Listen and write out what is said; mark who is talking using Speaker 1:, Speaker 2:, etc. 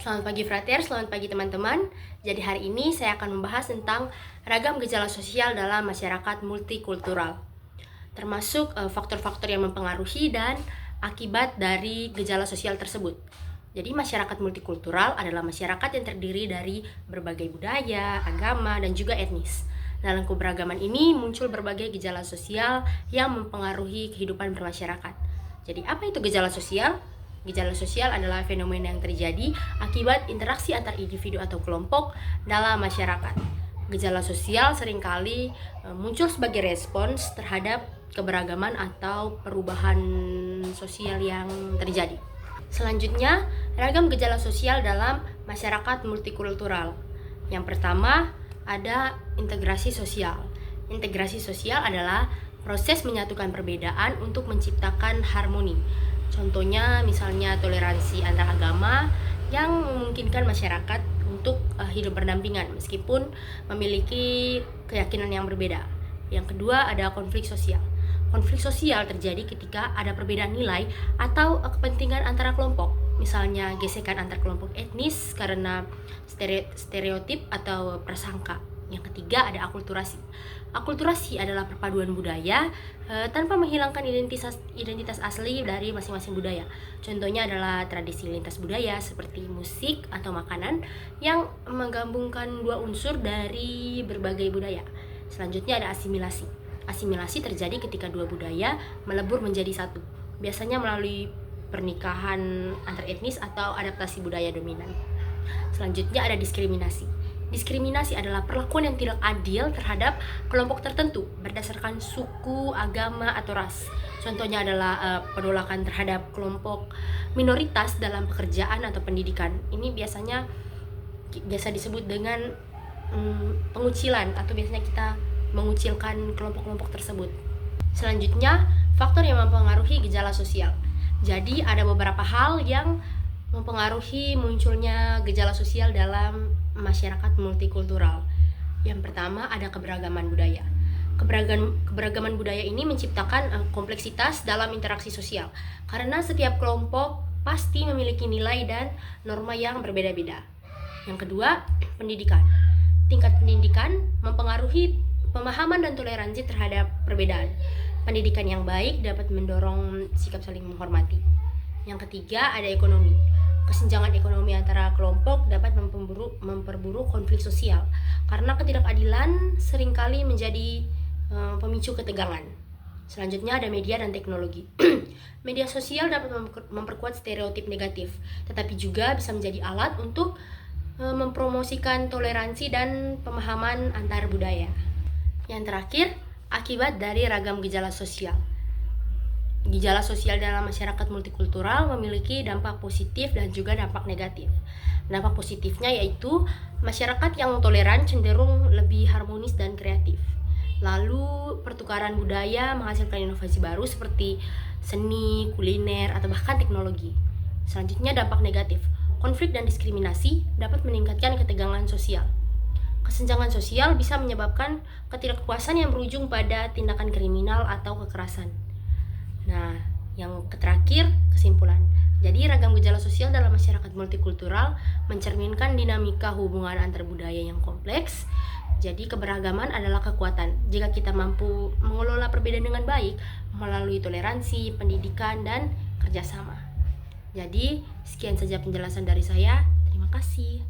Speaker 1: Selamat pagi frater, selamat pagi teman-teman. Jadi hari ini saya akan membahas tentang ragam gejala sosial dalam masyarakat multikultural, termasuk faktor-faktor yang mempengaruhi dan akibat dari gejala sosial tersebut. Jadi masyarakat multikultural adalah masyarakat yang terdiri dari berbagai budaya, agama, dan juga etnis. Dalam keberagaman ini muncul berbagai gejala sosial yang mempengaruhi kehidupan bermasyarakat. Jadi apa itu gejala sosial? Gejala sosial adalah fenomena yang terjadi akibat interaksi antar individu atau kelompok dalam masyarakat. Gejala sosial seringkali muncul sebagai respons terhadap keberagaman atau perubahan sosial yang terjadi. Selanjutnya, ragam gejala sosial dalam masyarakat multikultural. Yang pertama, ada integrasi sosial. Integrasi sosial adalah proses menyatukan perbedaan untuk menciptakan harmoni. Contohnya misalnya toleransi antar agama yang memungkinkan masyarakat untuk hidup berdampingan meskipun memiliki keyakinan yang berbeda. Yang kedua ada konflik sosial. Konflik sosial terjadi ketika ada perbedaan nilai atau kepentingan antara kelompok. Misalnya gesekan antar kelompok etnis karena stereotip atau prasangka. Yang ketiga ada akulturasi. Akulturasi adalah perpaduan budaya tanpa menghilangkan identitas asli dari masing-masing budaya. Contohnya adalah tradisi lintas budaya seperti musik atau makanan yang menggabungkan dua unsur dari berbagai budaya. Selanjutnya ada asimilasi. Asimilasi terjadi ketika dua budaya melebur menjadi satu, biasanya melalui pernikahan antar etnis atau adaptasi budaya dominan. Selanjutnya ada diskriminasi. Diskriminasi adalah perlakuan yang tidak adil terhadap kelompok tertentu berdasarkan suku, agama, atau ras. Contohnya adalah penolakan terhadap kelompok minoritas dalam pekerjaan atau pendidikan. Ini biasa disebut dengan pengucilan, atau biasanya kita mengucilkan kelompok-kelompok tersebut. Selanjutnya, faktor yang mempengaruhi gejala sosial. Jadi ada beberapa hal yang mempengaruhi munculnya gejala sosial dalam masyarakat multikultural. Yang pertama ada keberagaman budaya. Keberagaman budaya ini menciptakan kompleksitas dalam interaksi sosial karena setiap kelompok pasti memiliki nilai dan norma yang berbeda-beda. Yang kedua, pendidikan. Tingkat pendidikan mempengaruhi pemahaman dan toleransi terhadap perbedaan. Pendidikan yang baik dapat mendorong sikap saling menghormati. Yang ketiga ada ekonomi. Kesenjangan ekonomi antara kelompok dapat memperburuk konflik sosial karena ketidakadilan seringkali menjadi pemicu ketegangan. Selanjutnya ada media dan teknologi. Media sosial dapat memperkuat stereotip negatif, tetapi juga bisa menjadi alat untuk mempromosikan toleransi dan pemahaman antar budaya. Yang terakhir, akibat dari ragam gejala sosial. Gejala sosial dalam masyarakat multikultural memiliki dampak positif dan juga dampak negatif. Dampak positifnya yaitu masyarakat yang toleran cenderung lebih harmonis dan kreatif. Lalu pertukaran budaya menghasilkan inovasi baru seperti seni, kuliner, atau bahkan teknologi. Selanjutnya dampak negatif. Konflik dan diskriminasi dapat meningkatkan ketegangan sosial. Kesenjangan sosial bisa menyebabkan ketidakpuasan yang berujung pada tindakan kriminal atau kekerasan. Nah, yang terakhir, kesimpulan. Jadi ragam gejala sosial dalam masyarakat multikultural mencerminkan dinamika hubungan antar budaya yang kompleks. Jadi keberagaman adalah kekuatan jika kita mampu mengelola perbedaan dengan baik melalui toleransi, pendidikan, dan kerjasama. Jadi sekian saja penjelasan dari saya. Terima kasih.